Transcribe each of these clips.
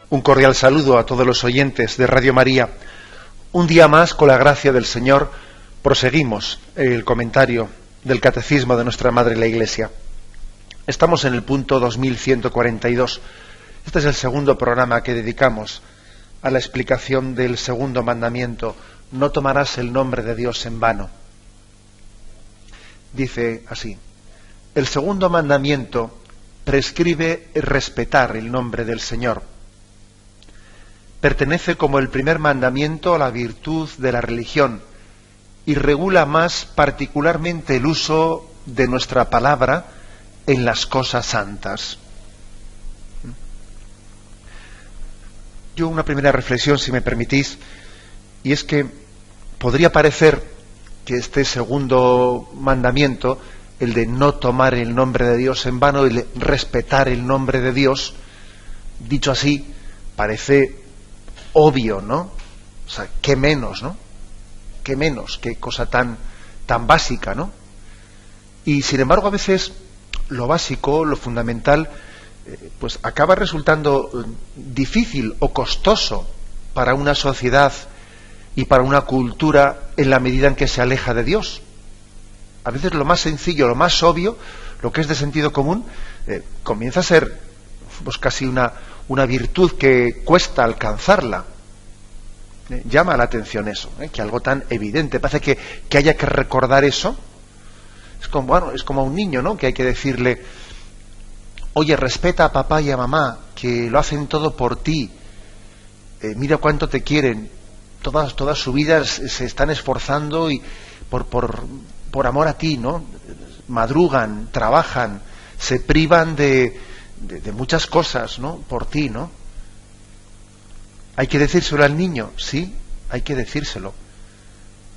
Un cordial saludo a todos los oyentes de Radio María. Un día más, con la gracia del Señor, proseguimos el comentario del Catecismo de nuestra Madre la Iglesia. Estamos en el punto 2142. Este es el segundo programa que dedicamos a la explicación del segundo mandamiento: no tomarás el nombre de Dios en vano. Dice así: el segundo mandamiento prescribe respetar el nombre del Señor. Pertenece como el primer mandamiento a la virtud de la religión y regula más particularmente el uso de nuestra palabra en las cosas santas. Yo una primera reflexión, si me permitís, y es que podría parecer que este segundo mandamiento, el de no tomar el nombre de Dios en vano, el de respetar el nombre de Dios, dicho así, parece obvio, ¿no? O sea, qué menos, ¿no? Qué menos, qué cosa tan básica, ¿no? Y sin embargo, a veces lo básico, lo fundamental, pues acaba resultando difícil o costoso para una sociedad y para una cultura en la medida en que se aleja de Dios. A veces lo más sencillo, lo más obvio, lo que es de sentido común, comienza a ser pues casi una virtud que cuesta alcanzarla. Llama la atención eso, que algo tan evidente, parece que haya que recordar eso. Es como a un niño, ¿no? Que hay que decirle: oye, respeta a papá y a mamá, que lo hacen todo por ti, mira cuánto te quieren, toda su vida se están esforzando y por amor a ti, ¿no? Madrugan, trabajan, se privan de muchas cosas, ¿no? Por ti, ¿no? ¿Hay que decírselo al niño? Sí, hay que decírselo.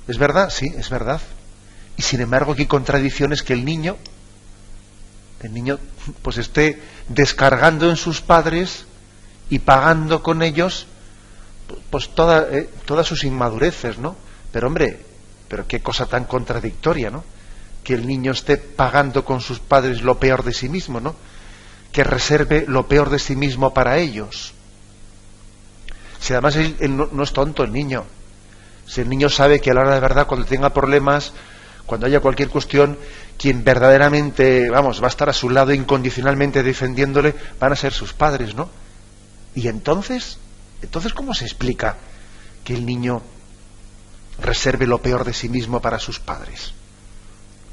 ¿Es verdad? Sí, es verdad. Y sin embargo, qué contradicción es que el niño pues esté descargando en sus padres y pagando con ellos pues todas sus inmadureces, ¿no? Pero hombre, pero qué cosa tan contradictoria, ¿no? Que el niño esté pagando con sus padres lo peor de sí mismo, ¿no? Que reserve lo peor de sí mismo para ellos. Si además él no es tonto el niño. Si el niño sabe que a la hora de verdad, cuando tenga problemas, cuando haya cualquier cuestión, quien verdaderamente, va a estar a su lado incondicionalmente defendiéndole, van a ser sus padres, ¿no? Y entonces, ¿cómo se explica que el niño reserve lo peor de sí mismo para sus padres?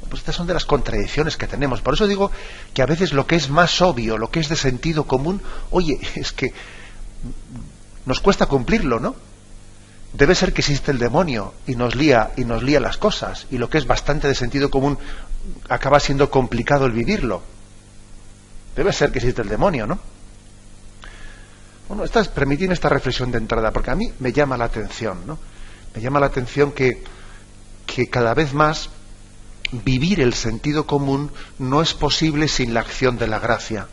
Pues estas son de las contradicciones que tenemos. Por eso digo que a veces lo que es más obvio, lo que es de sentido común, oye, es que nos cuesta cumplirlo, ¿no? Debe ser que existe el demonio y nos lía las cosas, y lo que es bastante de sentido común acaba siendo complicado el vivirlo. Debe ser que existe el demonio, ¿no? Bueno, permitidme esta reflexión de entrada, porque a mí me llama la atención, ¿no? Me llama la atención que cada vez más vivir el sentido común no es posible sin la acción de la gracia.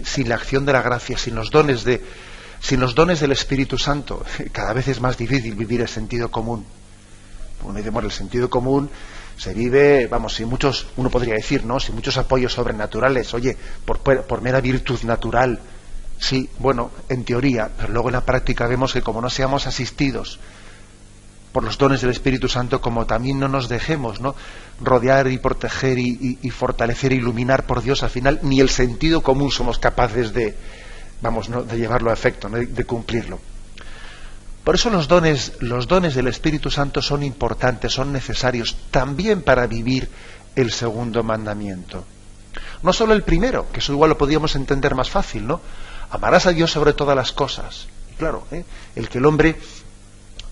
Sin la acción de la gracia, sin los dones del Espíritu Santo, cada vez es más difícil vivir el sentido común. El sentido común se vive, sin muchos, uno podría decir, ¿no? Sin muchos apoyos sobrenaturales, oye, por mera virtud natural. Sí, bueno, en teoría, pero luego en la práctica vemos que como no seamos asistidos por los dones del Espíritu Santo, como también no nos dejemos, ¿no?, rodear y proteger y fortalecer e iluminar por Dios, al final ni el sentido común somos capaces de llevarlo a efecto, ¿no?, de cumplirlo. Por eso los dones del Espíritu Santo son importantes, son necesarios también para vivir el segundo mandamiento. No solo el primero, que eso igual lo podríamos entender más fácil, ¿no? Amarás a Dios sobre todas las cosas. Y claro, el que el hombre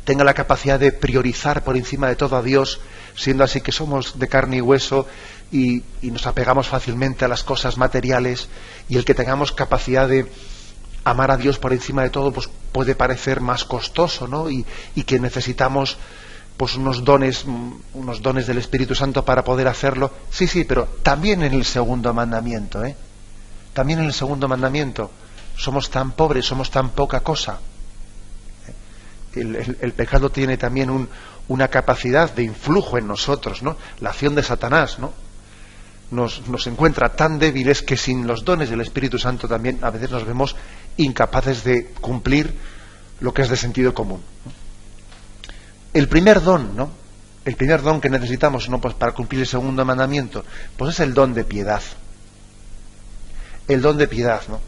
tenga la capacidad de priorizar por encima de todo a Dios, siendo así que somos de carne y hueso y nos apegamos fácilmente a las cosas materiales, y el que tengamos capacidad de amar a Dios por encima de todo, pues puede parecer más costoso, ¿no? Y que necesitamos pues unos dones del Espíritu Santo para poder hacerlo. Sí, pero también en el segundo mandamiento, también en el segundo mandamiento somos tan pobres, somos tan poca cosa. El pecado tiene también una capacidad de influjo en nosotros, ¿no? La acción de Satanás, ¿no? nos encuentra tan débiles que sin los dones del Espíritu Santo también a veces nos vemos incapaces de cumplir lo que es de sentido común. El primer don, ¿no? El primer don que necesitamos, ¿no?, pues para cumplir el segundo mandamiento, pues es el don de piedad. El don de piedad, ¿no?,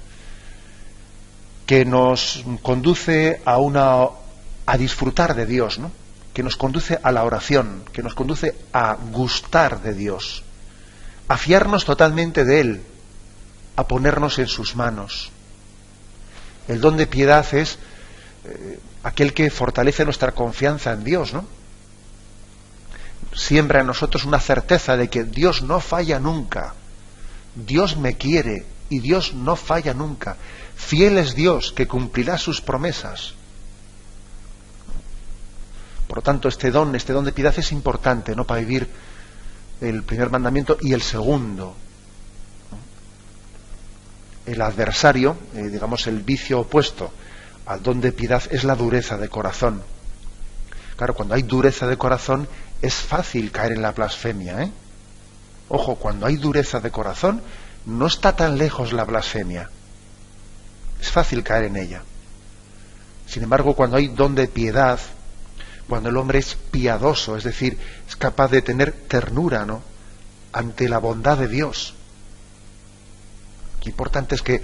que nos conduce a disfrutar de Dios, ¿no?, que nos conduce a la oración, que nos conduce a gustar de Dios, a fiarnos totalmente de Él, a ponernos en sus manos. El don de piedad es aquel que fortalece nuestra confianza en Dios, ¿no? Siembra en nosotros una certeza de que Dios no falla nunca. Dios me quiere y Dios no falla nunca. Fiel es Dios que cumplirá sus promesas. Por lo tanto, este don de piedad es importante, ¿no?, para vivir el primer mandamiento y el segundo. El adversario, digamos el vicio opuesto al don de piedad, es la dureza de corazón. Claro, cuando hay dureza de corazón es fácil caer en la blasfemia, ¿eh? Ojo, cuando hay dureza de corazón no está tan lejos la blasfemia. Es fácil caer en ella. Sin embargo, cuando hay don de piedad, cuando el hombre es piadoso, es decir, es capaz de tener ternura, ¿no?, ante la bondad de Dios. Lo importante es que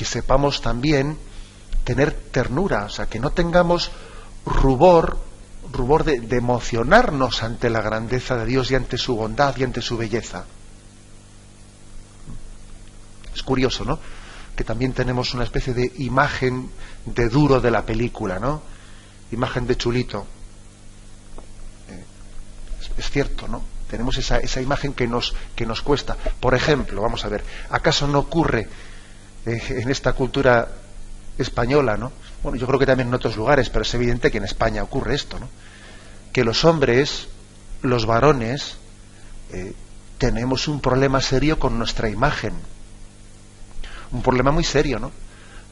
sepamos también tener ternura, o sea, que no tengamos rubor de emocionarnos ante la grandeza de Dios y ante su bondad y ante su belleza. Es curioso, ¿no?, que también tenemos una especie de imagen de duro de la película, ¿no?, imagen de chulito. Es cierto, ¿no? Tenemos esa imagen que nos cuesta. Por ejemplo, vamos a ver, ¿acaso no ocurre en esta cultura española, ¿no? Bueno, yo creo que también en otros lugares, pero es evidente que en España ocurre esto, ¿no?, que los hombres, los varones, tenemos un problema serio con nuestra imagen. Un problema muy serio, ¿no?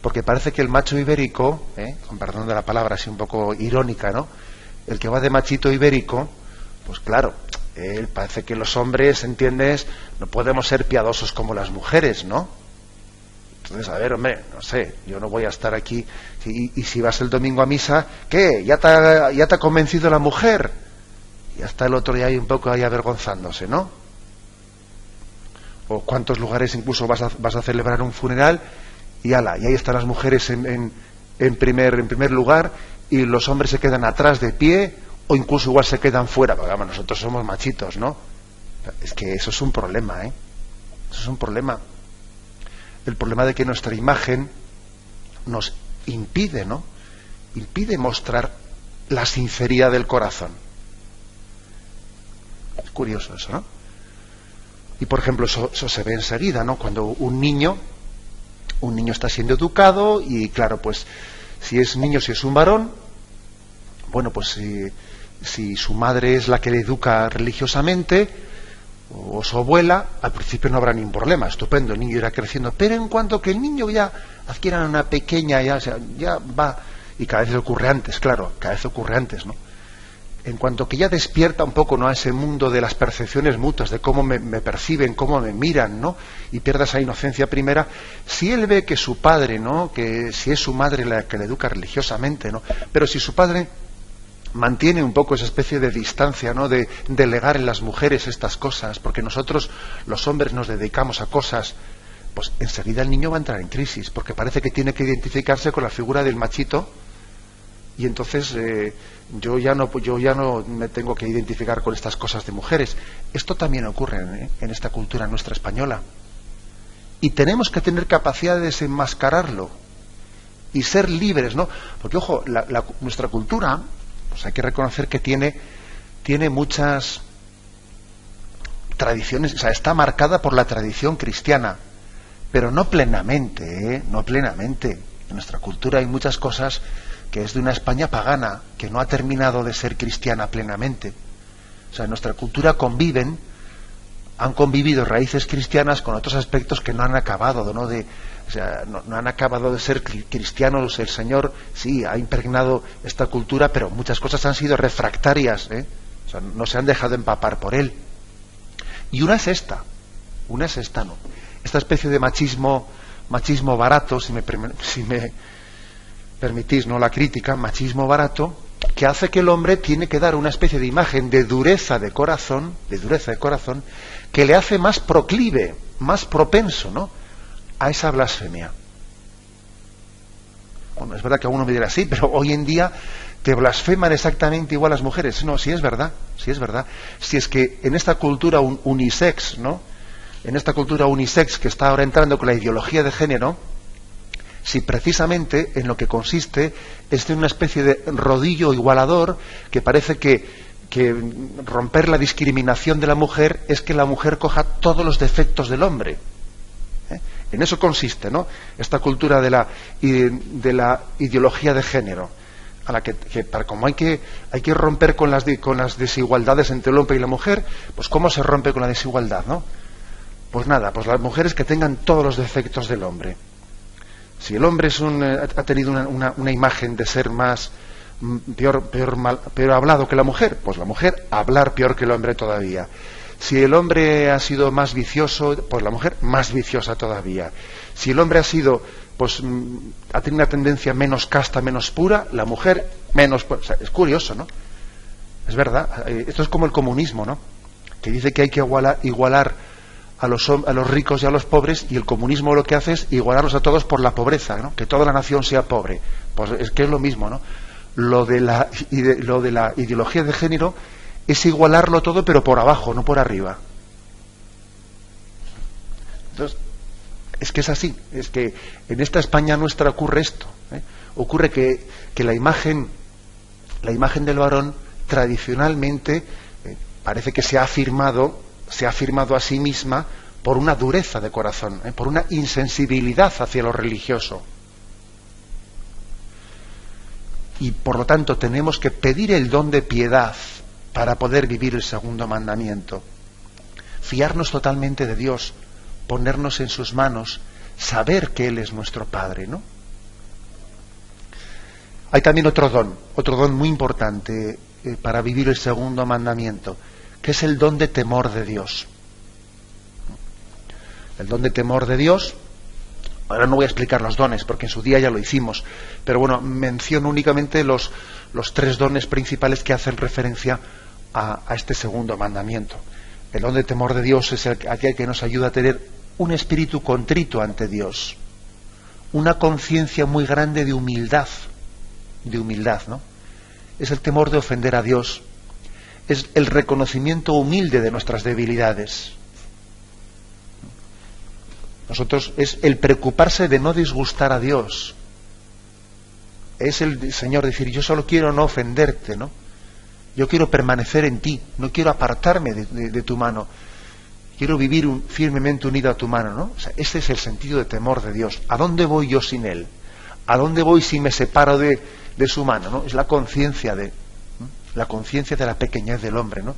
Porque parece que el macho ibérico, con perdón de la palabra así un poco irónica, ¿no?, el que va de machito ibérico, pues claro, parece que los hombres, ¿entiendes?, no podemos ser piadosos como las mujeres, ¿no? Entonces, a ver, hombre, no sé, yo no voy a estar aquí, y si vas el domingo a misa, ¿qué? ¿Ya te ha convencido la mujer? Y hasta el otro día hay un poco ahí avergonzándose, ¿no? O cuántos lugares incluso vas a celebrar un funeral y ahí están las mujeres en primer lugar y los hombres se quedan atrás de pie o incluso igual se quedan fuera, porque vamos, nosotros somos machitos, ¿no? Es que eso es un problema, ¿eh? Eso es un problema. El problema de que nuestra imagen nos impide, ¿no?, impide mostrar la sinceridad del corazón. Es curioso eso, ¿no? Y por ejemplo, eso se ve enseguida, ¿no? Cuando un niño está siendo educado y claro, pues si es niño, si es un varón, bueno, pues si su madre es la que le educa religiosamente o su abuela, al principio no habrá ningún problema, estupendo, el niño irá creciendo, pero en cuanto que el niño ya adquiera una pequeña, ya va, y cada vez ocurre antes, claro, cada vez ocurre antes, ¿no? En cuanto que ya despierta un poco, ¿no?, a ese mundo de las percepciones mutuas, de cómo me perciben, cómo me miran, ¿no?, y pierda esa inocencia primera, si él ve que su padre, ¿no?, que si es su madre la que le educa religiosamente, ¿no?, pero si su padre mantiene un poco esa especie de distancia, ¿no?, de delegar en las mujeres estas cosas, porque nosotros los hombres nos dedicamos a cosas, pues enseguida el niño va a entrar en crisis, porque parece que tiene que identificarse con la figura del machito, y entonces yo ya no me tengo que identificar con estas cosas de mujeres. Esto también ocurre en esta cultura nuestra española, y tenemos que tener capacidad de desenmascararlo y ser libres, ¿no? Porque ojo, nuestra cultura, pues hay que reconocer que tiene muchas tradiciones, o sea, está marcada por la tradición cristiana, pero no plenamente, no plenamente. En nuestra cultura hay muchas cosas que es de una España pagana, que no ha terminado de ser cristiana plenamente. O sea, en nuestra cultura han convivido raíces cristianas con otros aspectos que no han acabado, ¿no?, no han acabado de ser cristianos. El Señor sí ha impregnado esta cultura, pero muchas cosas han sido refractarias, o sea, no se han dejado empapar por Él. Y una es esta, Una es esta, ¿no? Esta especie de machismo barato, si me permitís, ¿no?, la crítica, machismo barato, que hace que el hombre tiene que dar una especie de imagen de dureza de corazón, que le hace más proclive, más propenso, ¿no?, a esa blasfemia. Bueno, es verdad que alguno me dirá, sí, pero hoy en día te blasfeman exactamente igual las mujeres. No, sí es verdad, sí es verdad. Si es que en esta cultura unisex, ¿no?, en esta cultura unisex que está ahora entrando con la ideología de género, si precisamente en lo que consiste es en una especie de rodillo igualador que parece que romper la discriminación de la mujer es que la mujer coja todos los defectos del hombre. En eso consiste, ¿no?, esta cultura de la ideología de género, a la que como hay que romper con las desigualdades entre el hombre y la mujer, pues ¿cómo se rompe con la desigualdad, no? Pues nada, pues las mujeres que tengan todos los defectos del hombre. Si el hombre ha tenido una imagen de ser más peor hablado que la mujer, pues la mujer hablar peor que el hombre todavía. Si el hombre ha sido más vicioso, pues la mujer más viciosa todavía. Si el hombre ha sido, pues ha tenido una tendencia menos casta, menos pura, la mujer menos. O sea, es curioso, ¿no? Es verdad. Esto es como el comunismo, ¿no?, que dice que hay que igualar a los ricos y a los pobres, y el comunismo lo que hace es igualarlos a todos por la pobreza, ¿no?, que toda la nación sea pobre. Pues es que es lo mismo, ¿no? Lo de la ideología de género es igualarlo todo, pero por abajo, no por arriba. Entonces, es que es así, es que en esta España nuestra ocurre esto, ¿eh? Ocurre que la imagen del varón tradicionalmente parece que se ha afirmado a sí misma por una dureza de corazón, por una insensibilidad hacia lo religioso. Y por lo tanto tenemos que pedir el don de piedad para poder vivir el segundo mandamiento. Fiarnos totalmente de Dios, ponernos en sus manos, saber que Él es nuestro Padre, ¿no? Hay también otro don muy importante para vivir el segundo mandamiento, que es el don de temor de Dios. El don de temor de Dios, ahora no voy a explicar los dones, porque en su día ya lo hicimos, pero bueno, menciono únicamente los 3 dones principales que hacen referencia a este segundo mandamiento. El don de temor de Dios es aquel que nos ayuda a tener un espíritu contrito ante Dios, una conciencia muy grande de humildad, ¿no? Es el temor de ofender a Dios, es el reconocimiento humilde de nuestras debilidades. Nosotros es el preocuparse de no disgustar a Dios. Es el Señor decir, yo solo quiero no ofenderte, ¿no? Yo quiero permanecer en ti, no quiero apartarme de tu mano. Quiero vivir firmemente unido a tu mano, ¿no? O sea, ese es el sentido de temor de Dios. ¿A dónde voy yo sin Él? ¿A dónde voy si me separo de su mano, ¿no? Es la conciencia de la pequeñez del hombre, ¿no?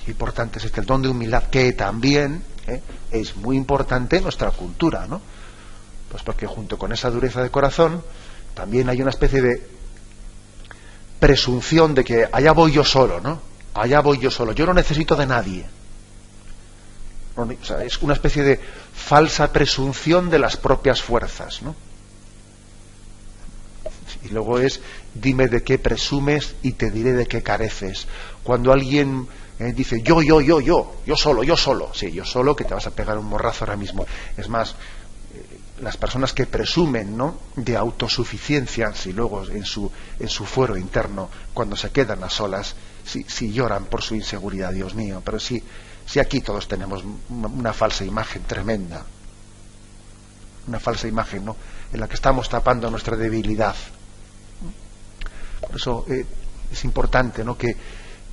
Y importante es el don de humildad, que también es muy importante en nuestra cultura, ¿no? Pues porque junto con esa dureza de corazón también hay una especie de presunción de que allá voy yo solo, ¿no? Allá voy yo solo, yo no necesito de nadie. O sea, es una especie de falsa presunción de las propias fuerzas, ¿no? Y luego es, dime de qué presumes y te diré de qué careces. Cuando alguien dice, yo solo, sí, yo solo, que te vas a pegar un morrazo ahora mismo. Es más, las personas que presumen, ¿no?, de autosuficiencia, si luego en su fuero interno, cuando se quedan a solas, si lloran por su inseguridad, Dios mío, pero si aquí todos tenemos una falsa imagen tremenda, una falsa imagen, ¿no?, en la que estamos tapando nuestra debilidad. Por eso es importante, ¿no?, que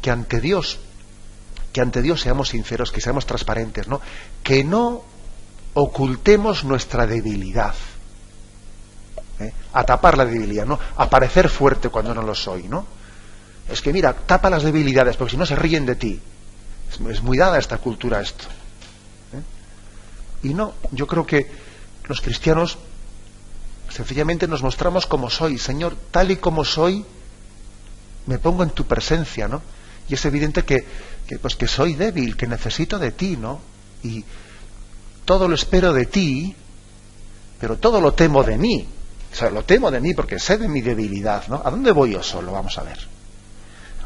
ante Dios seamos sinceros, que seamos transparentes, ¿no?, que no ocultemos nuestra debilidad, a tapar la debilidad, ¿no?, a parecer fuerte cuando no lo soy, ¿no? Es que mira, tapa las debilidades, porque si no se ríen de ti. Es muy dada esta cultura esto. Y no, yo creo que los cristianos sencillamente nos mostramos como soy. Señor, tal y como soy, me pongo en tu presencia, ¿no? Y es evidente que soy débil, que necesito de ti, ¿no? Y todo lo espero de ti, pero todo lo temo de mí. O sea, lo temo de mí porque sé de mi debilidad, ¿no? ¿A dónde voy yo solo? Vamos a ver.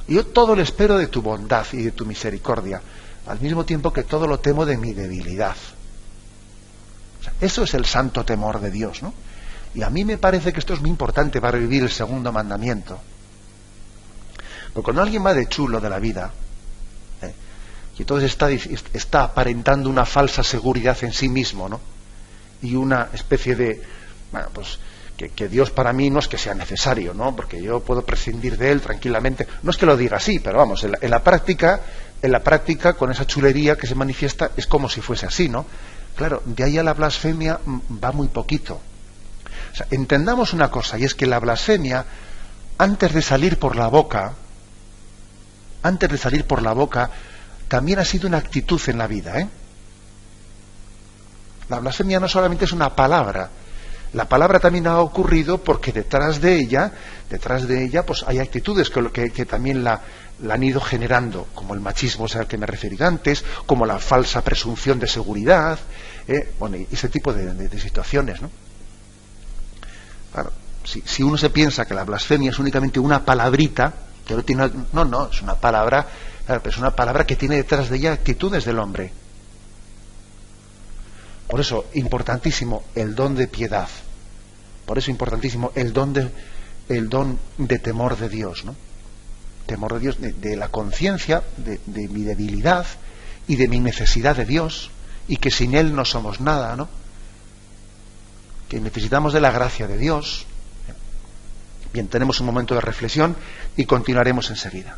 Yo todo lo espero de tu bondad y de tu misericordia, al mismo tiempo que todo lo temo de mi debilidad. O sea, eso es el santo temor de Dios, ¿no? Y a mí me parece que esto es muy importante para vivir el segundo mandamiento. Porque cuando alguien va de chulo de la vida, y entonces está aparentando una falsa seguridad en sí mismo, ¿no? Y una especie de, bueno, pues que Dios para mí no es que sea necesario, ¿no? Porque yo puedo prescindir de él tranquilamente. No es que lo diga así, pero vamos, en la práctica, con esa chulería que se manifiesta, es como si fuese así, ¿no? Claro, de ahí a la blasfemia va muy poquito. O sea, entendamos una cosa, y es que la blasfemia, antes de salir por la boca, también ha sido una actitud en la vida, ¿eh? La blasfemia no solamente es una palabra. La palabra también ha ocurrido porque detrás de ella, pues hay actitudes que también la han ido generando, como el machismo, al que me referí antes, como la falsa presunción de seguridad, bueno, y ese tipo de situaciones, ¿no? Claro, si uno se piensa que la blasfemia es únicamente una palabrita, que no tiene, no, es una palabra, claro, pero es una palabra que tiene detrás de ella actitudes del hombre. Por eso, importantísimo el don de piedad. Por eso, importantísimo el don de temor de Dios, ¿no? Temor de Dios, de la conciencia de mi debilidad y de mi necesidad de Dios, y que sin Él no somos nada, ¿no? Que necesitamos de la gracia de Dios. Bien, tenemos un momento de reflexión y continuaremos enseguida.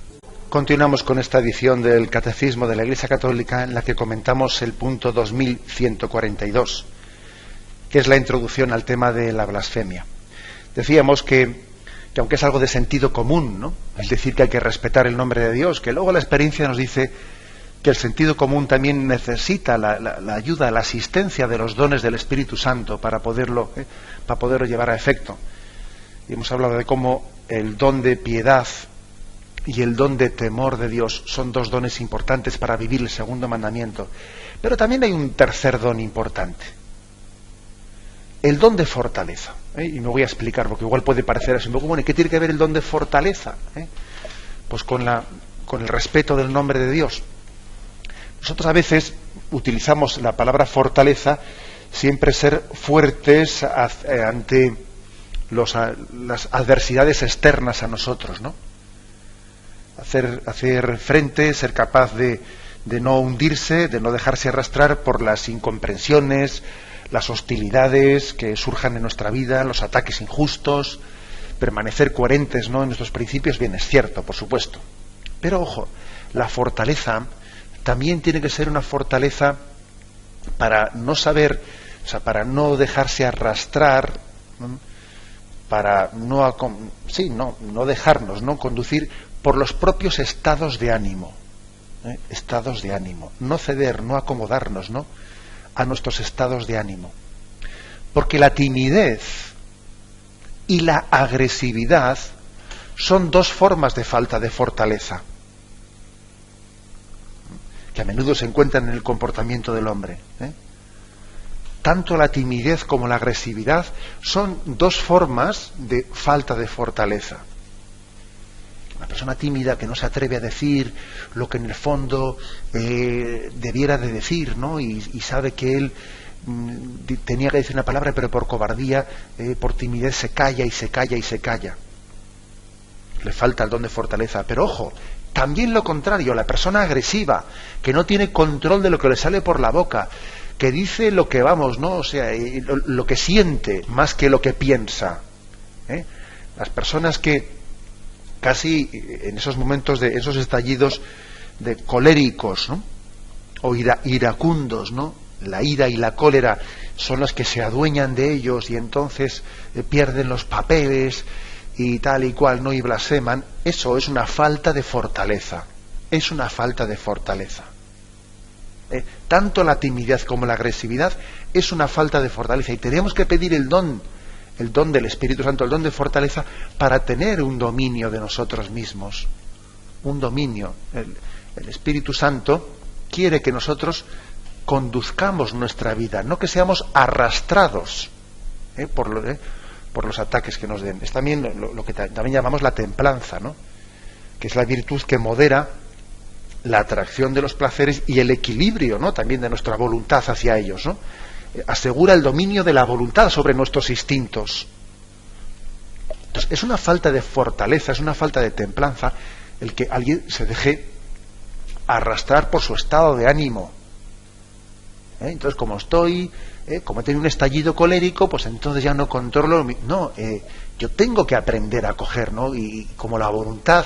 Continuamos con esta edición del Catecismo de la Iglesia Católica, en la que comentamos el punto 2142, que es la introducción al tema de la blasfemia. Decíamos que aunque es algo de sentido común, ¿no?, es decir, que hay que respetar el nombre de Dios, que luego la experiencia nos dice que el sentido común también necesita la ayuda, la asistencia de los dones del Espíritu Santo para poderlo llevar a efecto. Y hemos hablado de cómo el don de piedad y el don de temor de Dios son dos dones importantes para vivir el segundo mandamiento. Pero también hay un tercer don importante, el don de fortaleza. Y me voy a explicar, porque igual puede parecer así un poco, bueno, ¿y qué tiene que ver el don de fortaleza? Pues con el respeto del nombre de Dios. Nosotros a veces utilizamos la palabra fortaleza, siempre ser fuertes ante las adversidades externas a nosotros, ¿no? Hacer frente, ser capaz de no hundirse, de no dejarse arrastrar por las incomprensiones, las hostilidades que surjan en nuestra vida, los ataques injustos, permanecer coherentes, ¿no?, en nuestros principios. Bien, es cierto, por supuesto. Pero ojo, la fortaleza también tiene que ser una fortaleza para no saber, o sea, para no dejarse arrastrar, ¿no?, para no dejarnos, ¿no?, conducir por los propios estados de ánimo, estados de ánimo, no ceder, no acomodarnos, ¿no?, a nuestros estados de ánimo, porque la timidez y la agresividad son dos formas de falta de fortaleza que a menudo se encuentran en el comportamiento del hombre. Tanto la timidez como la agresividad son dos formas de falta de fortaleza. Una persona tímida que no se atreve a decir lo que en el fondo debiera de decir, ¿no? Y sabe que él tenía que decir una palabra, pero por cobardía, por timidez se calla y se calla y se calla. Le falta el don de fortaleza. Pero ojo, también lo contrario, la persona agresiva, que no tiene control de lo que le sale por la boca, que dice lo que o sea, lo que siente más que lo que piensa. Las personas que casi en esos momentos de esos estallidos de coléricos, ¿no?, o iracundos, ¿no?, la ira y la cólera son las que se adueñan de ellos y entonces pierden los papeles y tal y cual, ¿no?, y blasfeman. Eso es una falta de fortaleza. Es una falta de fortaleza. Tanto la timidez como la agresividad es una falta de fortaleza, y tenemos que pedir el don del Espíritu Santo, el don de fortaleza, para tener un dominio de nosotros mismos, un dominio. El Espíritu Santo quiere que nosotros conduzcamos nuestra vida, no que seamos arrastrados por los ataques que nos den. Es también lo que también llamamos la templanza, ¿no? Que es la virtud que modera la atracción de los placeres y el equilibrio, ¿no?, también de nuestra voluntad hacia ellos, ¿no? Asegura el dominio de la voluntad sobre nuestros instintos. Entonces, es una falta de fortaleza, es una falta de templanza el que alguien se deje arrastrar por su estado de ánimo. Entonces, como he tenido un estallido colérico, pues entonces ya no controlo. No, yo tengo que aprender a coger, ¿no? Y como la voluntad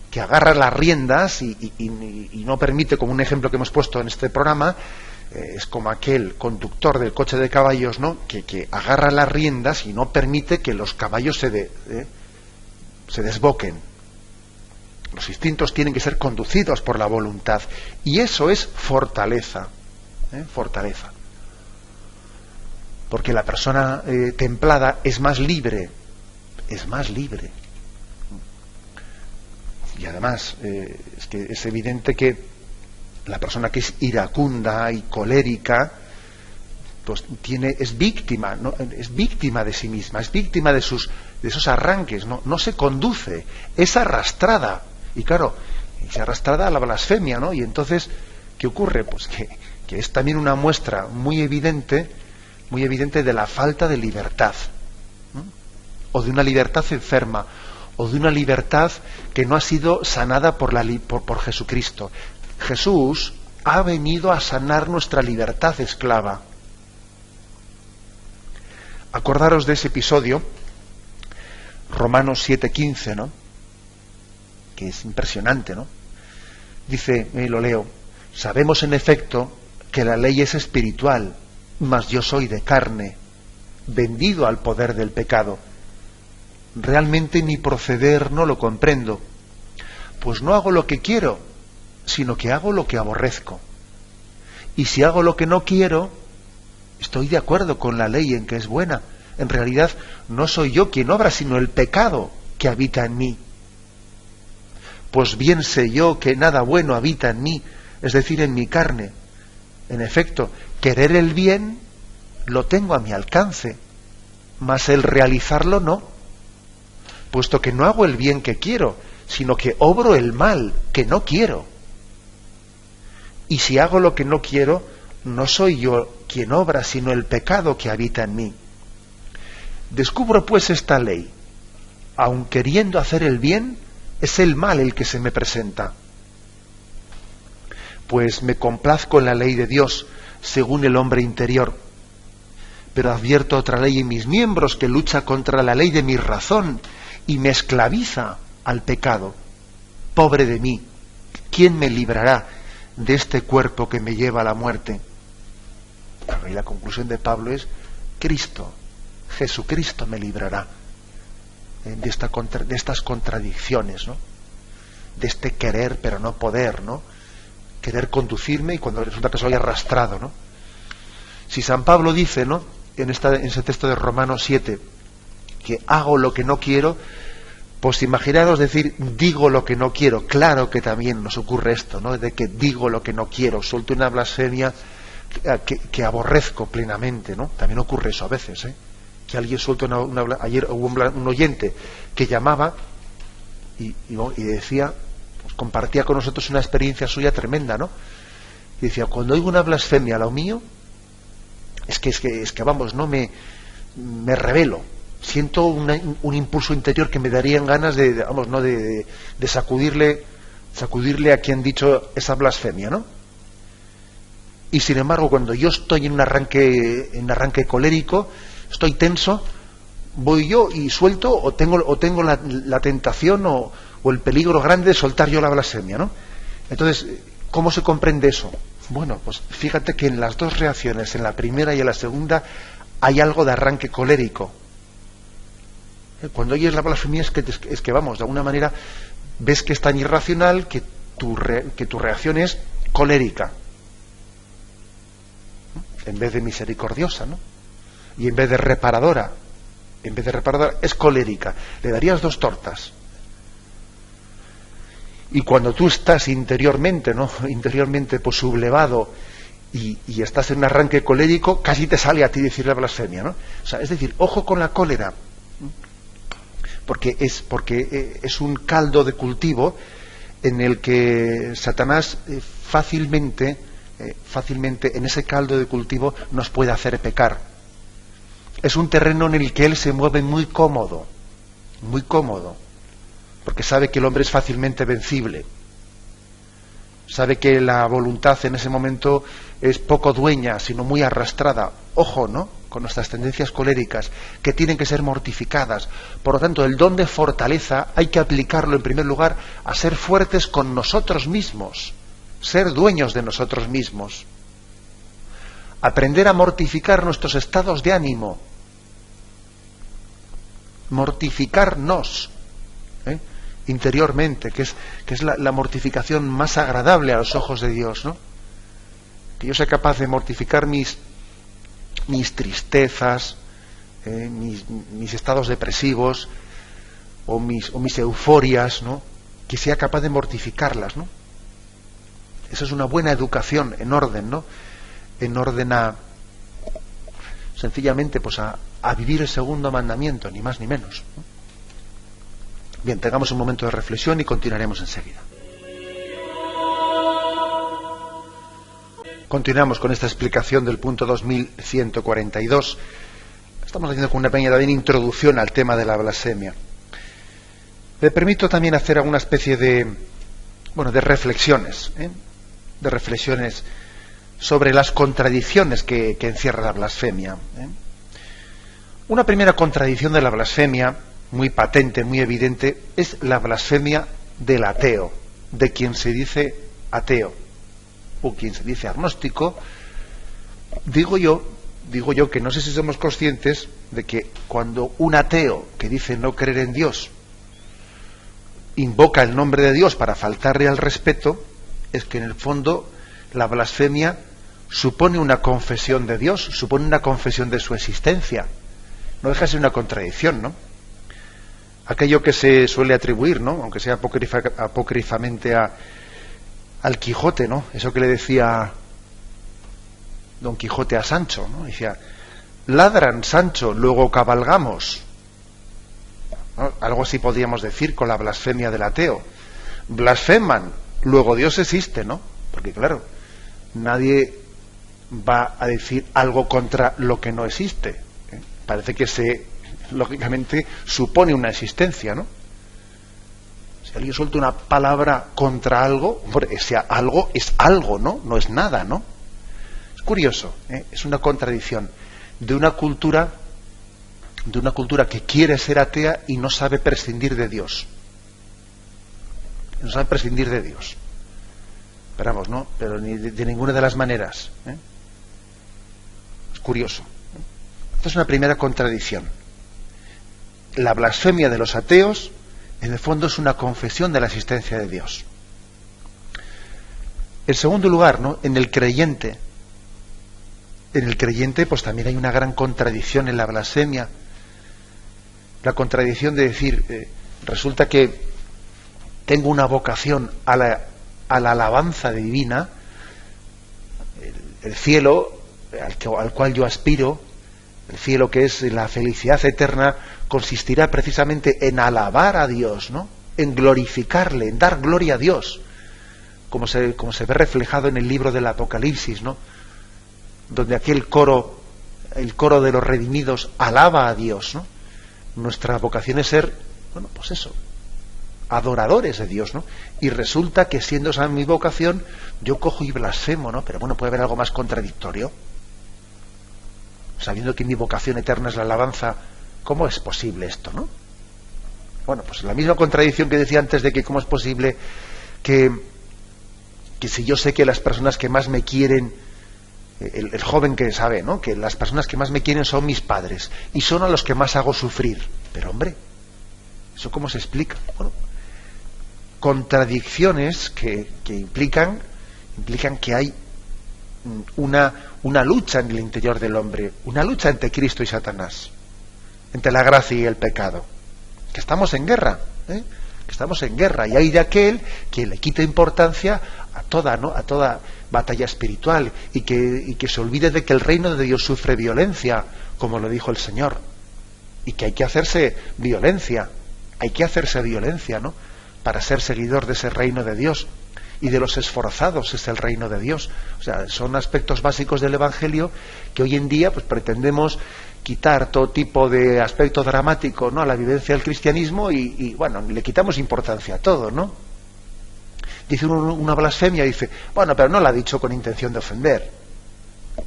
que agarra las riendas y no permite, como un ejemplo que hemos puesto en este programa, es como aquel conductor del coche de caballos, ¿no?, que agarra las riendas y no permite que los caballos se desboquen. Los instintos tienen que ser conducidos por la voluntad, y eso es fortaleza, fortaleza. Porque la persona templada es más libre. Y además, es que es evidente que la persona que es iracunda y colérica, pues es víctima, ¿no? Es víctima de sí misma, es víctima de esos arranques, no se conduce, es arrastrada. Y claro, es arrastrada a la blasfemia, ¿no? Y entonces, ¿qué ocurre? Pues que es también una muestra muy evidente de la falta de libertad, ¿no? O de una libertad enferma, o de una libertad que no ha sido sanada por Jesucristo. Jesús ha venido a sanar nuestra libertad esclava. Acordaros de ese episodio, Romanos 7:15, ¿no?, que es impresionante, ¿no? Dice, lo leo: sabemos en efecto que la ley es espiritual, mas yo soy de carne, vendido al poder del pecado. Realmente mi proceder no lo comprendo, pues no hago lo que quiero, sino que hago lo que aborrezco. Y si hago lo que no quiero, estoy de acuerdo con la ley en que es buena. En realidad no soy yo quien obra, sino el pecado que habita en mí. Pues bien sé yo que nada bueno habita en mí, es decir, en mi carne. En efecto, querer el bien lo tengo a mi alcance, mas el realizarlo no, puesto que no hago el bien que quiero, sino que obro el mal que no quiero. Y si hago lo que no quiero, no soy yo quien obra, sino el pecado que habita en mí. Descubro pues esta ley: aun queriendo hacer el bien, es el mal el que se me presenta. Pues me complazco en la ley de Dios, según el hombre interior. Pero advierto otra ley en mis miembros que lucha contra la ley de mi razón y me esclaviza al pecado. Pobre de mí, ¿quién me librará de este cuerpo que me lleva a la muerte? Y la conclusión de Pablo es: Cristo, Jesucristo me librará de estas contradicciones, ¿no?, de este querer pero no poder, ¿no?, querer conducirme y cuando resulta que soy arrastrado, ¿no? Si San Pablo dice, ¿no?, en ese texto de Romanos 7, que hago lo que no quiero, pues imaginaros decir digo lo que no quiero. Claro que también nos ocurre esto, ¿no?, de que digo lo que no quiero, suelto una blasfemia que aborrezco plenamente, ¿no? También ocurre eso a veces, que alguien suelta ayer hubo un oyente que llamaba y decía, pues compartía con nosotros una experiencia suya tremenda, ¿no? Y decía, cuando oigo una blasfemia a lo mío, es que vamos, no me rebelo, siento un impulso interior que me darían ganas de sacudirle a quien ha dicho esa blasfemia, ¿no? Y sin embargo, cuando yo estoy en un arranque colérico, estoy tenso, voy yo y suelto, o tengo la tentación o el peligro grande de soltar yo la blasfemia, ¿no? Entonces, ¿cómo se comprende eso? Bueno, pues fíjate que en las dos reacciones, en la primera y en la segunda, hay algo de arranque colérico. Cuando oyes la blasfemia es que vamos, de alguna manera ves que es tan irracional que tu reacción es colérica, en vez de misericordiosa, ¿no? Y en vez de reparadora es colérica. Le darías dos tortas. Y cuando tú estás interiormente, ¿no?, pues sublevado y estás en un arranque colérico, casi te sale a ti decir la blasfemia, ¿no? O sea, es decir, ojo con la cólera, porque es un caldo de cultivo en el que Satanás fácilmente en ese caldo de cultivo nos puede hacer pecar. Es un terreno en el que él se mueve muy cómodo, porque sabe que el hombre es fácilmente vencible. Sabe que la voluntad en ese momento es poco dueña, sino muy arrastrada. Ojo, ¿no?, con nuestras tendencias coléricas, que tienen que ser mortificadas. Por lo tanto, el don de fortaleza hay que aplicarlo en primer lugar a ser fuertes con nosotros mismos, ser dueños de nosotros mismos. Aprender a mortificar nuestros estados de ánimo. Mortificarnos interiormente, que es la mortificación más agradable a los ojos de Dios, ¿no? Que yo sea capaz de mortificar mis tristezas, mis estados depresivos o mis euforias, ¿no? Que sea capaz de mortificarlas, ¿no? Eso es una buena educación en orden, ¿no? En orden a sencillamente pues a vivir el segundo mandamiento, ni más ni menos, ¿no? Bien, tengamos un momento de reflexión y continuaremos enseguida. Continuamos con esta explicación del punto 2142. Estamos haciendo con una pequeña también introducción al tema de la blasfemia. Me permito también hacer alguna especie de reflexiones, de reflexiones sobre las contradicciones que encierra la blasfemia. Una primera contradicción de la blasfemia, muy patente, muy evidente, es la blasfemia del ateo, de quien se dice ateo, o quien se dice agnóstico. Digo yo que no sé si somos conscientes de que cuando un ateo que dice no creer en Dios invoca el nombre de Dios para faltarle al respeto, es que en el fondo la blasfemia supone una confesión de Dios, supone una confesión de su existencia. No deja de ser una contradicción, ¿no? Aquello que se suele atribuir, ¿no?, aunque sea apócrifamente al Quijote, ¿no?, eso que le decía Don Quijote a Sancho, ¿no? Decía: ladran, Sancho, luego cabalgamos, ¿no? Algo así podríamos decir con la blasfemia del ateo. Blasfeman, luego Dios existe, ¿no? Porque claro, nadie va a decir algo contra lo que no existe, ¿eh? Parece que lógicamente supone una existencia, ¿no? Si alguien suelta una palabra contra algo, ese algo es algo, ¿no? No es nada, ¿no? Es curioso, ¿eh? Es una contradicción de una cultura que quiere ser atea y no sabe prescindir de Dios. No sabe prescindir de Dios. Esperamos, ¿no? Pero ni de ninguna de las maneras, ¿eh? Es curioso. Esta es una primera contradicción. La blasfemia de los ateos, en el fondo, es una confesión de la existencia de Dios. En segundo lugar, ¿no?, en el creyente, pues también hay una gran contradicción en la blasfemia. La contradicción de decir, resulta que tengo una vocación a la alabanza divina, el cielo al cual yo aspiro, el cielo que es la felicidad eterna, consistirá precisamente en alabar a Dios, ¿no?, en glorificarle, en dar gloria a Dios, como se ve reflejado en el libro del Apocalipsis, ¿no?, donde el coro de los redimidos alaba a Dios, ¿no? Nuestra vocación es ser, pues eso, adoradores de Dios, ¿no? Y resulta que siendo esa mi vocación, yo cojo y blasfemo, ¿no? Pero puede haber algo más contradictorio. Sabiendo que mi vocación eterna es la alabanza, ¿cómo es posible esto, no? Pues la misma contradicción que decía antes de que cómo es posible que si yo sé que las personas que más me quieren, el joven que sabe, ¿no?, que las personas que más me quieren son mis padres y son a los que más hago sufrir. Pero hombre, ¿eso cómo se explica? Contradicciones que implican que hay una lucha en el interior del hombre, una lucha entre Cristo y Satanás, entre la gracia y el pecado, que estamos en guerra, que estamos en guerra, y hay de aquel que le quita importancia a toda batalla espiritual, y que se olvide de que el reino de Dios sufre violencia, como lo dijo el Señor, y que hay que hacerse violencia, ¿no? Para ser seguidor de ese reino de Dios. Y de los esforzados es el reino de Dios. O sea, son aspectos básicos del Evangelio que hoy en día pues pretendemos quitar todo tipo de aspecto dramático, ¿no?, a la vivencia del cristianismo, y bueno, le quitamos importancia a todo, ¿no? Dice una blasfemia, dice, bueno, pero no la ha dicho con intención de ofender.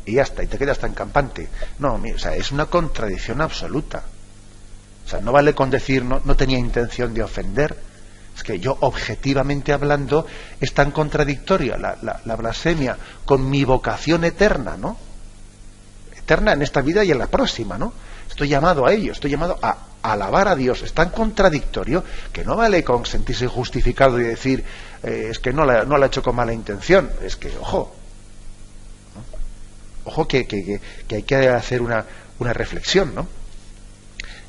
Y ya está, y te quedas tan campante. No, o sea, es una contradicción absoluta. O sea, no vale con decir no tenía intención de ofender. Es que yo, objetivamente hablando, es tan contradictoria la blasfemia con mi vocación eterna, ¿no? Eterna en esta vida y en la próxima, ¿no? Estoy llamado a ello, estoy llamado a alabar a Dios. Es tan contradictorio que no vale con sentirse justificado y decir, es que no la ha hecho con mala intención. Es que, ojo, ¿no? Ojo que hay que hacer una reflexión, ¿no?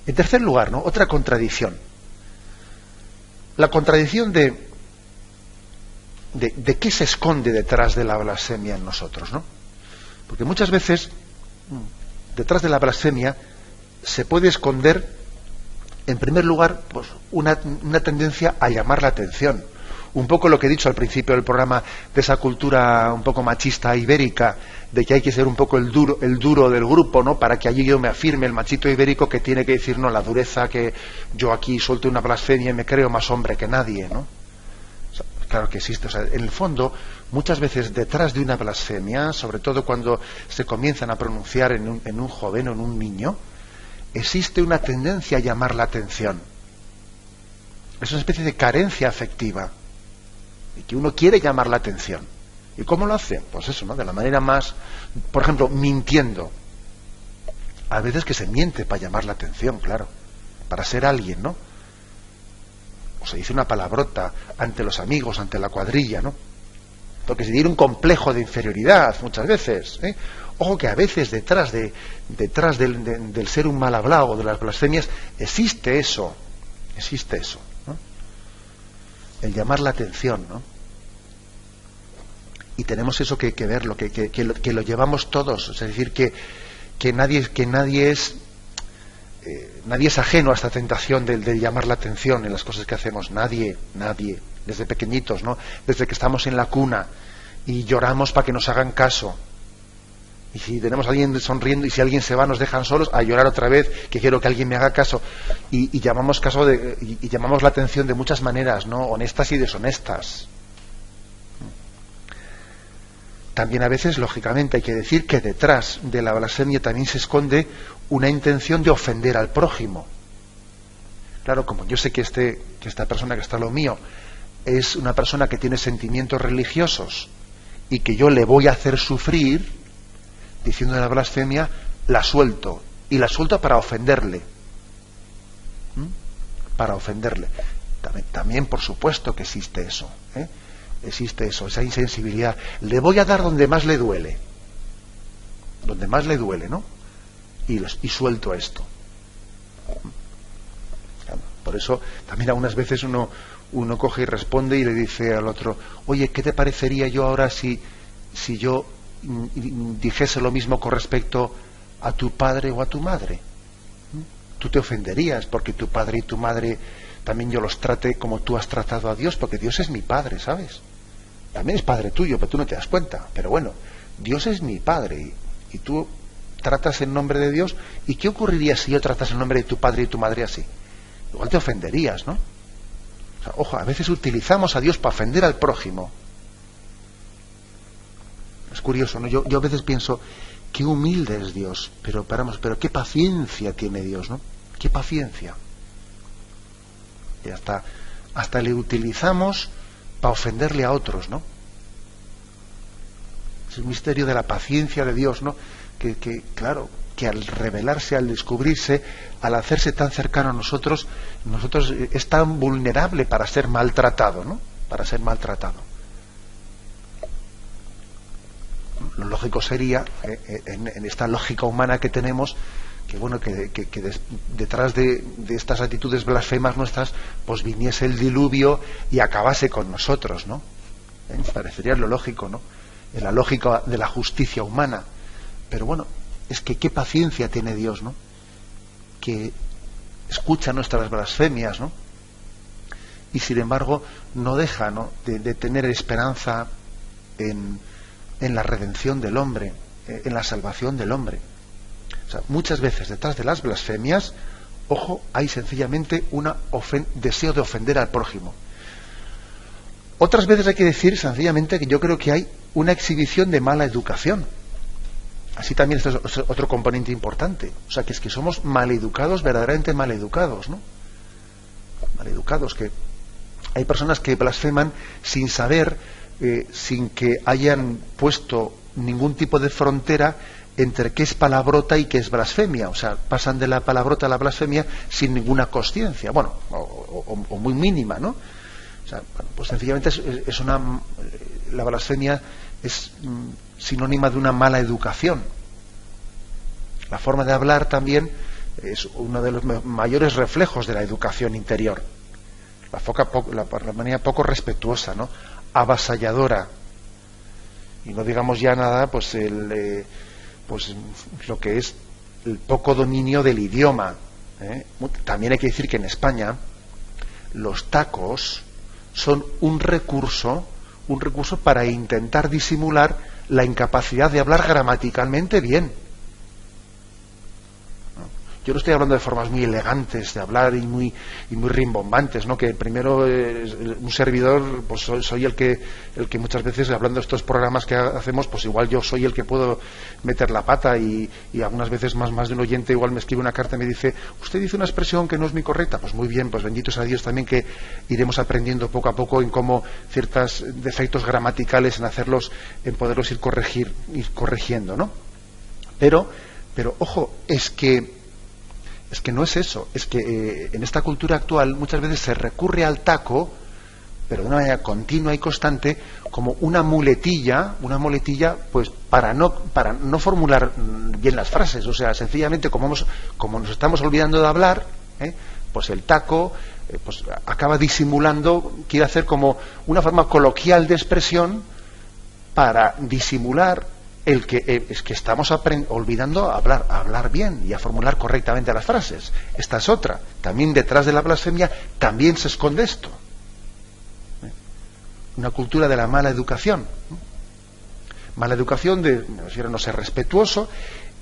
En tercer lugar, ¿no?, otra contradicción. La contradicción de qué se esconde detrás de la blasfemia en nosotros, ¿no? Porque muchas veces detrás de la blasfemia se puede esconder, en primer lugar, pues una tendencia a llamar la atención. Un poco lo que he dicho al principio del programa, de esa cultura un poco machista ibérica, de que hay que ser un poco el duro del grupo, ¿no?, para que allí yo me afirme, el machito ibérico que tiene que decir, no, la dureza, que yo aquí suelte una blasfemia y me creo más hombre que nadie, ¿no? O sea, claro que existe. O sea, en el fondo, muchas veces detrás de una blasfemia, sobre todo cuando se comienzan a pronunciar en un joven o en un niño, existe una tendencia a llamar la atención. Es una especie de carencia afectiva, y que uno quiere llamar la atención. ¿Y cómo lo hace? Pues eso, ¿no?, de la manera más, por ejemplo, mintiendo. A veces que se miente para llamar la atención, claro, para ser alguien, ¿no? O se dice una palabrota ante los amigos, ante la cuadrilla, ¿no? Porque se tiene un complejo de inferioridad muchas veces, ¿eh? Ojo que a veces detrás del ser un mal hablado, de las blasfemias, existe eso, ¿no? El llamar la atención, ¿no? Y tenemos eso que verlo, que lo llevamos todos. Es decir, que nadie es ajeno a esta tentación de llamar la atención en las cosas que hacemos. Nadie, desde pequeñitos, ¿no? Desde que estamos en la cuna y lloramos para que nos hagan caso. Y si tenemos a alguien sonriendo y si alguien se va, nos dejan solos, a llorar otra vez, que quiero que alguien me haga caso. Y llamamos y llamamos la atención de muchas maneras, ¿no?, honestas y deshonestas. También a veces, lógicamente, hay que decir que detrás de la blasfemia también se esconde una intención de ofender al prójimo. Claro, como yo sé que esta persona que está a lo mío es una persona que tiene sentimientos religiosos y que yo le voy a hacer sufrir, diciendo la blasfemia, la suelto. Y la suelto para ofenderle. Para ofenderle. También, por supuesto que existe eso, ¿eh? Existe eso, esa insensibilidad. Le voy a dar donde más le duele. Donde más le duele, ¿no? Y suelto esto. Por eso, también algunas veces uno coge y responde y le dice al otro, oye, ¿qué te parecería yo ahora si yo dijese lo mismo con respecto a tu padre o a tu madre? Tú te ofenderías porque tu padre y tu madre también yo los trate como tú has tratado a Dios, porque Dios es mi padre, ¿sabes? También es padre tuyo, pero tú no te das cuenta. Pero bueno, Dios es mi padre y tú tratas en nombre de Dios. ¿Y qué ocurriría si yo tratas en nombre de tu padre y tu madre así? Igual te ofenderías, ¿no? O sea, ojo, a veces utilizamos a Dios para ofender al prójimo. Es curioso, ¿no? Yo a veces pienso, qué humilde es Dios, pero qué paciencia tiene Dios, ¿no? Qué paciencia. Y hasta le utilizamos para ofenderle a otros, ¿no? Es el misterio de la paciencia de Dios, ¿no? Que claro, que al revelarse, al descubrirse, al hacerse tan cercano a nosotros es tan vulnerable para ser maltratado, ¿no? Para ser maltratado. Lo lógico sería, en esta lógica humana que tenemos, que bueno, que detrás de estas actitudes blasfemas nuestras, pues viniese el diluvio y acabase con nosotros, ¿no? Parecería lo lógico, ¿no? En la lógica de la justicia humana. Pero bueno, es que qué paciencia tiene Dios, ¿no? Que escucha nuestras blasfemias, ¿no? Y sin embargo no deja, ¿no?, de tener esperanza en la redención del hombre, en la salvación del hombre. O sea, muchas veces detrás de las blasfemias, ojo, hay sencillamente deseo de ofender al prójimo. Otras veces hay que decir sencillamente que yo creo que hay una exhibición de mala educación. Así también esto es otro componente importante. O sea, que es que somos maleducados, verdaderamente maleducados, ¿no? Maleducados, que hay personas que blasfeman sin saber, sin que hayan puesto ningún tipo de frontera entre qué es palabrota y qué es blasfemia. O sea, pasan de la palabrota a la blasfemia sin ninguna consciencia, bueno, o muy mínima, ¿no? O sea, pues sencillamente la blasfemia es sinónima de una mala educación. La forma de hablar también es uno de los mayores reflejos de la educación interior. La manera poco respetuosa, ¿no? Avasalladora. Y no digamos ya nada, pues lo que es el poco dominio del idioma. También hay que decir que en España los tacos son un recurso para intentar disimular la incapacidad de hablar gramaticalmente bien. Yo no estoy hablando de formas muy elegantes de hablar y muy rimbombantes, ¿no? Que primero un servidor, pues soy el que muchas veces, hablando de estos programas que hacemos, pues igual yo soy el que puedo meter la pata y algunas veces más de un oyente igual me escribe una carta y me dice: usted dice una expresión que no es muy correcta. Pues muy bien, pues benditos a Dios también, que iremos aprendiendo poco a poco en cómo ciertos defectos gramaticales, en poderlos ir corrigiendo, ¿no? Pero ojo, es que no es eso, es que en esta cultura actual muchas veces se recurre al taco, pero de una manera continua y constante, como una muletilla, pues para no formular bien las frases. O sea, sencillamente como nos estamos olvidando de hablar, pues el taco pues acaba disimulando, quiere hacer como una forma coloquial de expresión para disimular es que estamos olvidando a hablar bien y a formular correctamente las frases. Esta es otra. También detrás de la blasfemia también se esconde esto. Una cultura de la mala educación. Mala educación me refiero a no ser respetuoso,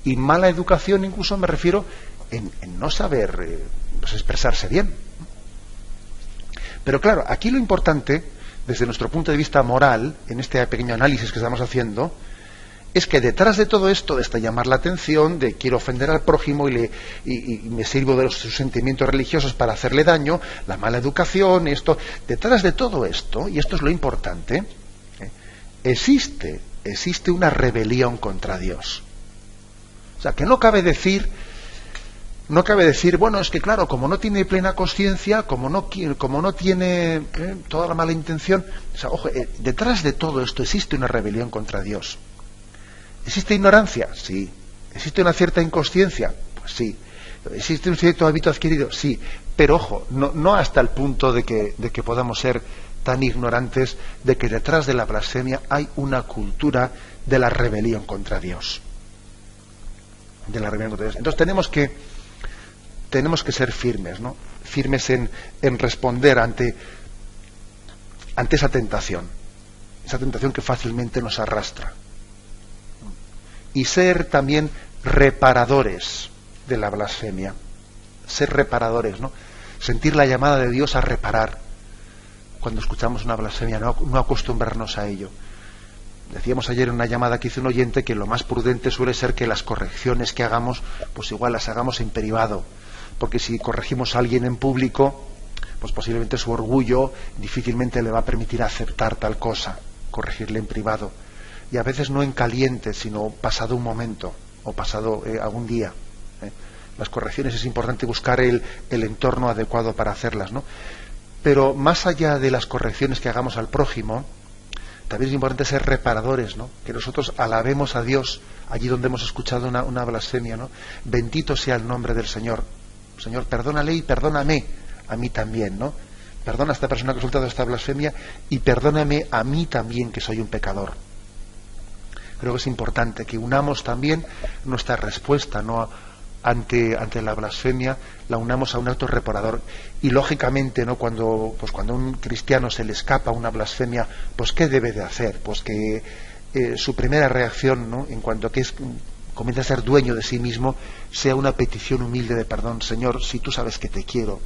y mala educación incluso me refiero en no saber pues expresarse bien. Pero claro, aquí lo importante, desde nuestro punto de vista moral, en este pequeño análisis que estamos haciendo, es que detrás de todo esto, de esta llamar la atención, de quiero ofender al prójimo y me sirvo de sus sentimientos religiosos para hacerle daño, la mala educación, detrás de todo esto, y esto es lo importante, existe una rebelión contra Dios. O sea, que no cabe decir, bueno, es que claro, como no tiene plena conciencia, como no tiene toda la mala intención, o sea, ojo, detrás de todo esto existe una rebelión contra Dios. ¿Existe ignorancia? Sí. ¿Existe una cierta inconsciencia? Pues sí. ¿Existe un cierto hábito adquirido? Sí. Pero ojo, no hasta el punto de que podamos ser tan ignorantes de que detrás de la blasfemia hay una cultura de la rebelión contra Dios. De la rebelión contra Dios. Entonces tenemos que ser firmes, ¿no? Firmes en responder ante esa tentación que fácilmente nos arrastra. Y ser también reparadores de la blasfemia. Ser reparadores, ¿no? Sentir la llamada de Dios a reparar. Cuando escuchamos una blasfemia, no acostumbrarnos a ello. Decíamos ayer en una llamada que hizo un oyente que lo más prudente suele ser que las correcciones que hagamos, pues igual las hagamos en privado. Porque si corregimos a alguien en público, pues posiblemente su orgullo difícilmente le va a permitir aceptar tal cosa. Corregirle en privado. Y a veces no en caliente, sino pasado un momento o pasado algún día. Las correcciones es importante buscar el entorno adecuado para hacerlas, ¿no? Pero más allá de las correcciones que hagamos al prójimo, también es importante ser reparadores, ¿no? Que nosotros alabemos a Dios allí donde hemos escuchado una blasfemia, ¿no? Bendito sea el nombre del Señor. Señor, perdónale y perdóname a mí también, ¿no? perdona a esta persona que ha soltado esta blasfemia y perdóname a mí también, que soy un pecador. Creo que es importante que unamos también nuestra respuesta, ¿no?, ante la blasfemia, la unamos a un acto reparador. Y lógicamente, ¿no?, cuando a un cristiano se le escapa una blasfemia, pues ¿qué debe de hacer? Pues que su primera reacción, ¿no?, en cuanto a que comienza a ser dueño de sí mismo, sea una petición humilde de perdón. Señor, si tú sabes que te quiero,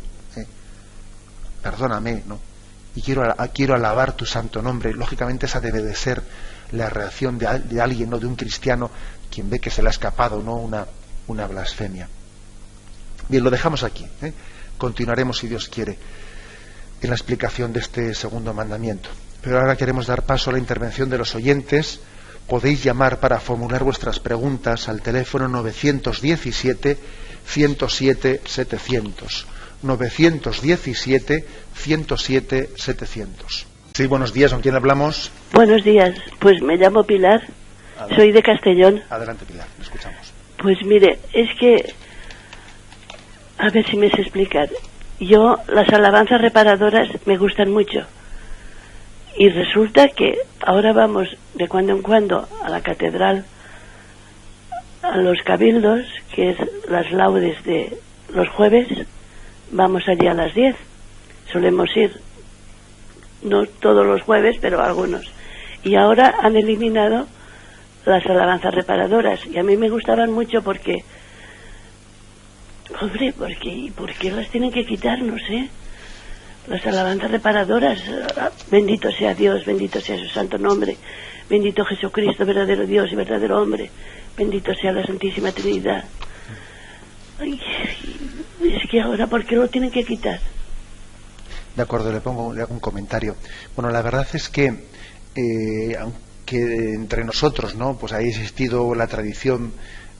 perdóname, ¿no? Y quiero alabar tu santo nombre. Lógicamente esa debe de ser la reacción de alguien, ¿no?, de un cristiano, quien ve que se le ha escapado, ¿no?, una blasfemia. Bien, lo dejamos aquí, ¿eh? Continuaremos, si Dios quiere, en la explicación de este segundo mandamiento. Pero ahora queremos dar paso a la intervención de los oyentes. Podéis llamar para formular vuestras preguntas al teléfono 917-107-700. 917-107-700. Sí, buenos días, ¿con quién hablamos? Buenos días, pues me llamo Pilar, soy de Castellón. Adelante, Pilar, lo escuchamos. Pues mire, es que, a ver si me sé explicar. Yo, las alabanzas reparadoras me gustan mucho. Y resulta que ahora vamos de cuando en cuando a la catedral, a los cabildos, que es las laudes de los jueves, vamos allí a las 10. Solemos ir, no todos los jueves, pero algunos. Y ahora han eliminado las alabanzas reparadoras. Y a mí me gustaban mucho porque... Hombre, ¿por qué las tienen que quitar? No sé. Las alabanzas reparadoras, bendito sea Dios, bendito sea su santo nombre, bendito Jesucristo, verdadero Dios y verdadero hombre, bendito sea la Santísima Trinidad. Ay, es que ahora, ¿por qué lo tienen que quitar? De acuerdo, le hago un comentario. Bueno, la verdad es que aunque entre nosotros, ¿no?, pues ha existido la tradición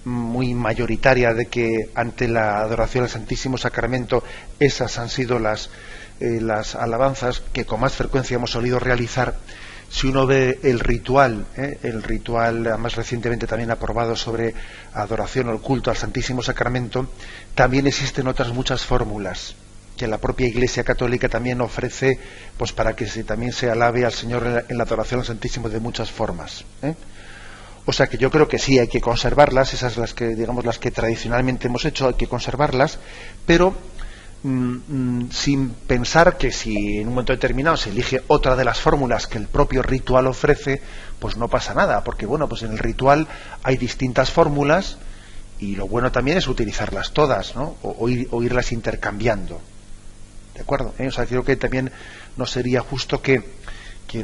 muy mayoritaria de que ante la adoración al Santísimo Sacramento esas han sido las alabanzas que con más frecuencia hemos solido realizar. Si uno ve el ritual más recientemente también aprobado sobre adoración o el culto al Santísimo Sacramento, también existen otras muchas fórmulas que la propia Iglesia Católica también ofrece, pues para que también se alabe al Señor en la adoración al Santísimo de muchas formas, ¿eh? O sea que yo creo que sí, hay que conservarlas, esas las que, digamos, las que tradicionalmente hemos hecho, hay que conservarlas, pero sin pensar que si en un momento determinado se elige otra de las fórmulas que el propio ritual ofrece, pues no pasa nada, porque bueno, pues en el ritual hay distintas fórmulas y lo bueno también es utilizarlas todas, ¿no? O irlas intercambiando, ¿de acuerdo? O sea, creo que también no sería justo que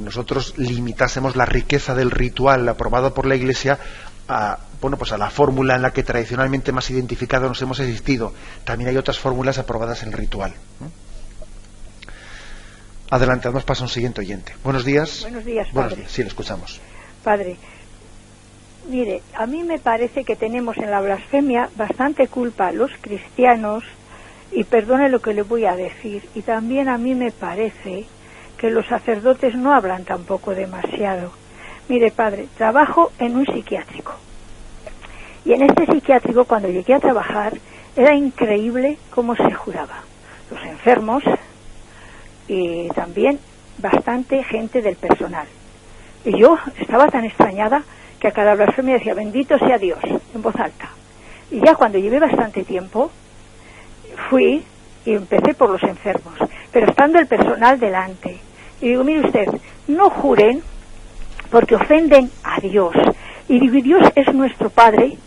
nosotros limitásemos la riqueza del ritual aprobado por la Iglesia a la fórmula en la que tradicionalmente más identificados nos hemos existido. También hay otras fórmulas aprobadas en el ritual. Adelante, damos paso a un siguiente oyente. Buenos días. Buenos días, padre. Buenos días, sí, lo escuchamos. Padre, mire, a mí me parece que tenemos en la blasfemia bastante culpa los cristianos, y perdone lo que le voy a decir, y también a mí me parece que los sacerdotes no hablan tampoco demasiado. Mire, padre, trabajo en un psiquiátrico. Y en este psiquiátrico, cuando llegué a trabajar, era increíble cómo se juraba. Los enfermos y también bastante gente del personal. Y yo estaba tan extrañada que a cada blasfemia decía, bendito sea Dios, en voz alta. Y ya cuando llevé bastante tiempo, fui y empecé por los enfermos, pero estando el personal delante. Y digo, mire usted, no juren porque ofenden a Dios. Y digo, Dios es nuestro Padre.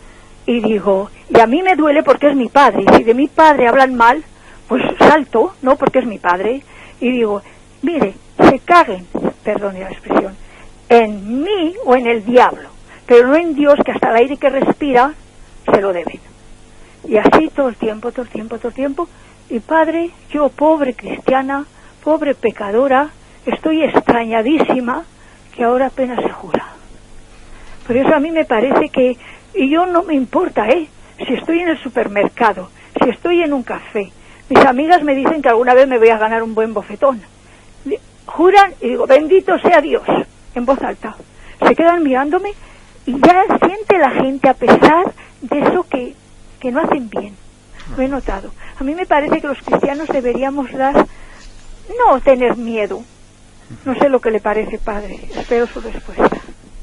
Y digo, y a mí me duele porque es mi Padre. Y si de mi Padre hablan mal, pues salto, ¿no? Porque es mi Padre. Y digo, mire, se caguen, perdone la expresión, en mí o en el diablo, pero no en Dios, que hasta el aire que respira se lo deben. Y así todo el tiempo. Y Padre, yo, pobre cristiana, pobre pecadora, estoy extrañadísima que ahora apenas se jura. Por eso a mí me parece que, y yo no me importa, si estoy en el supermercado, si estoy en un café, mis amigas me dicen que alguna vez me voy a ganar un buen bofetón. Juran y digo, bendito sea Dios, en voz alta. Se quedan mirándome y ya siente la gente, a pesar de eso, que no hacen bien. Lo he notado. A mí me parece que los cristianos deberíamos dar no tener miedo. No sé lo que le parece, padre. Espero su respuesta.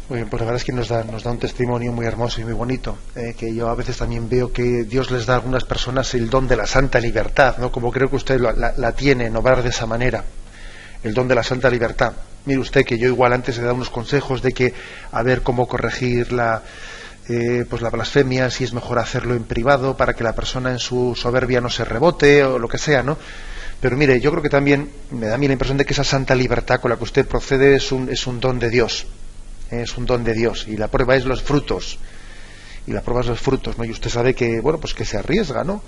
Muy bien, pues la verdad es que nos da un testimonio muy hermoso y muy bonito, que yo a veces también veo que Dios les da a algunas personas el don de la santa libertad, ¿no? Como creo que usted la tiene en obrar de esa manera, el don de la santa libertad. Mire usted que yo igual antes he dado unos consejos de que a ver cómo corregir la blasfemia, si es mejor hacerlo en privado para que la persona en su soberbia no se rebote o lo que sea, ¿no? Pero mire, yo creo que también me da a mí la impresión de que esa santa libertad con la que usted procede es un don de Dios. Es un don de Dios, y la prueba es los frutos. Y la prueba es los frutos, ¿no? Y usted sabe que, bueno, pues que se arriesga, ¿no?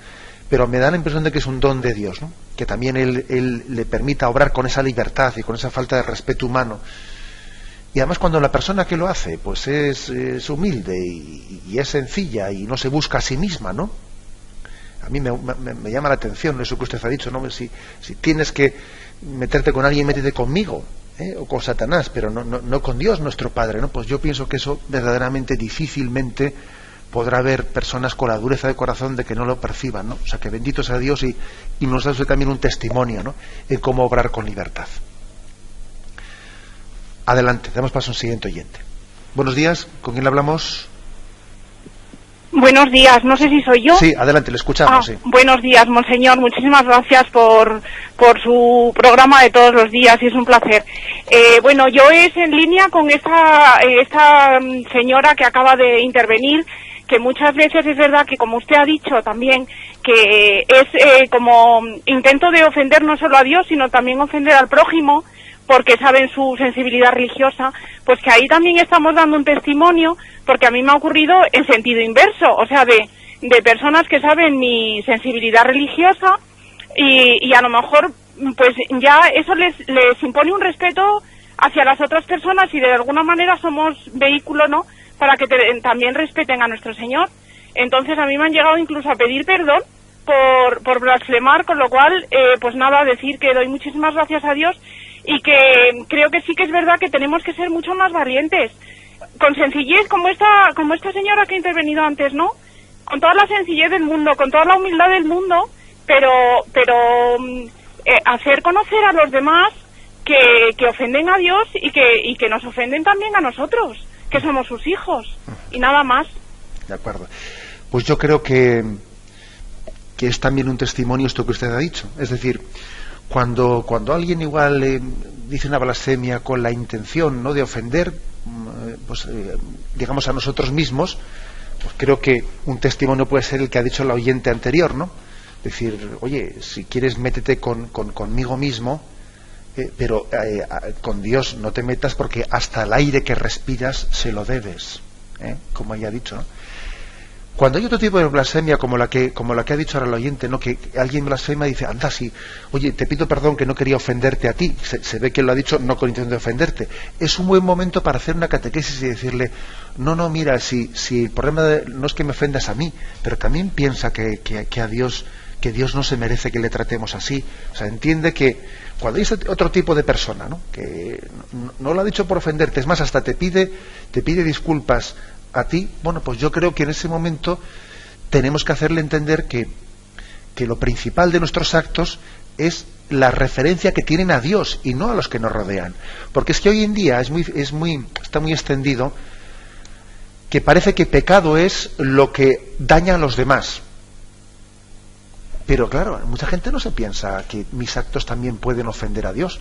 Pero me da la impresión de que es un don de Dios, ¿no? Que también él le permita obrar con esa libertad y con esa falta de respeto humano. Y además cuando la persona que lo hace, pues es humilde y es sencilla y no se busca a sí misma, ¿no? A mí me llama la atención eso que usted ha dicho, ¿no? Si tienes que meterte con alguien, métete conmigo, o con Satanás, pero no con Dios nuestro Padre, ¿no? Pues yo pienso que eso verdaderamente difícilmente podrá haber personas con la dureza de corazón de que no lo perciban, ¿no? O sea, que bendito sea Dios y nos da usted también un testimonio, ¿no? En cómo obrar con libertad. Adelante, damos paso a un siguiente oyente. Buenos días, ¿con quién le hablamos? Buenos días, no sé si soy yo. Sí, adelante, le escuchamos. Sí. Buenos días, monseñor, muchísimas gracias por su programa de todos los días y es un placer. Bueno, yo es en línea con esta señora que acaba de intervenir, que muchas veces es verdad que, como usted ha dicho también, que es como intento de ofender no solo a Dios, sino también ofender al prójimo, porque saben su sensibilidad religiosa, pues que ahí también estamos dando un testimonio, porque a mí me ha ocurrido en sentido inverso, o sea, de personas que saben mi sensibilidad religiosa y a lo mejor pues ya eso les impone un respeto hacia las otras personas y de alguna manera somos vehículo, ¿no?, para que también respeten a nuestro Señor. Entonces a mí me han llegado incluso a pedir perdón por blasfemar, con lo cual, pues nada, decir que doy muchísimas gracias a Dios y que creo que sí que es verdad que tenemos que ser mucho más valientes, con sencillez, como esta señora que ha intervenido antes, ¿no? Con toda la sencillez del mundo, con toda la humildad del mundo, pero hacer conocer a los demás que ofenden a Dios y que nos ofenden también a nosotros, que somos sus hijos, y nada más. De acuerdo. Pues yo creo que es también un testimonio esto que usted ha dicho, es decir, cuando alguien igual dice una blasfemia con la intención, ¿no?, de ofender, digamos, a nosotros mismos, pues creo que un testimonio puede ser el que ha dicho el oyente anterior, ¿no? Decir, oye, si quieres métete conmigo mismo, pero con Dios no te metas porque hasta el aire que respiras se lo debes, como ella ha dicho, ¿no? Cuando hay otro tipo de blasfemia como la que ha dicho ahora el oyente, ¿no?, que alguien blasfema y dice, anda, sí, oye, te pido perdón que no quería ofenderte a ti, se ve que lo ha dicho no con intención de ofenderte, es un buen momento para hacer una catequesis y decirle, no, mira, si el problema no es que me ofendas a mí, pero también piensa que a Dios, que Dios no se merece que le tratemos así. O sea, entiende que cuando hay otro tipo de persona, ¿no?, que no lo ha dicho por ofenderte, es más, hasta te pide disculpas a ti, bueno, pues yo creo que en ese momento tenemos que hacerle entender que lo principal de nuestros actos es la referencia que tienen a Dios y no a los que nos rodean, porque es que hoy en día está muy extendido que parece que pecado es lo que daña a los demás, pero claro, mucha gente no se piensa que mis actos también pueden ofender a Dios.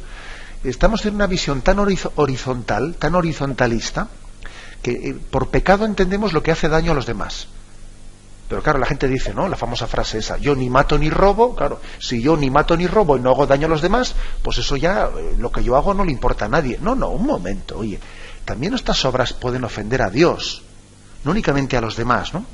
Estamos en una visión tan horizontal, tan horizontalista, que por pecado entendemos lo que hace daño a los demás. Pero claro, la gente dice, ¿no?, la famosa frase esa, yo ni mato ni robo. Claro, si yo ni mato ni robo y no hago daño a los demás, pues eso ya, lo que yo hago no le importa a nadie. No, un momento, oye, también estas obras pueden ofender a Dios, no únicamente a los demás, ¿no?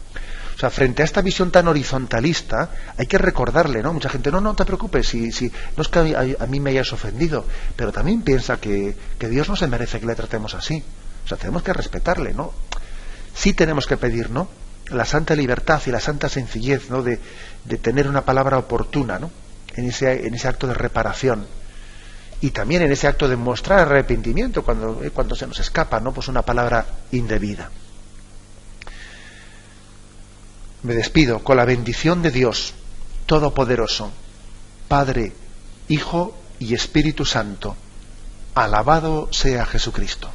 O sea, frente a esta visión tan horizontalista, hay que recordarle, ¿no? Mucha gente, no te preocupes, si no es que a mí me hayas ofendido, pero también piensa que Dios no se merece que le tratemos así. O sea, tenemos que respetarle, ¿no? Sí tenemos que pedir, ¿no?, la santa libertad y la santa sencillez, ¿no?, de tener una palabra oportuna, ¿no?, en ese acto de reparación. Y también en ese acto de mostrar arrepentimiento cuando se nos escapa, ¿no?, pues una palabra indebida. Me despido con la bendición de Dios Todopoderoso, Padre, Hijo y Espíritu Santo. Alabado sea Jesucristo.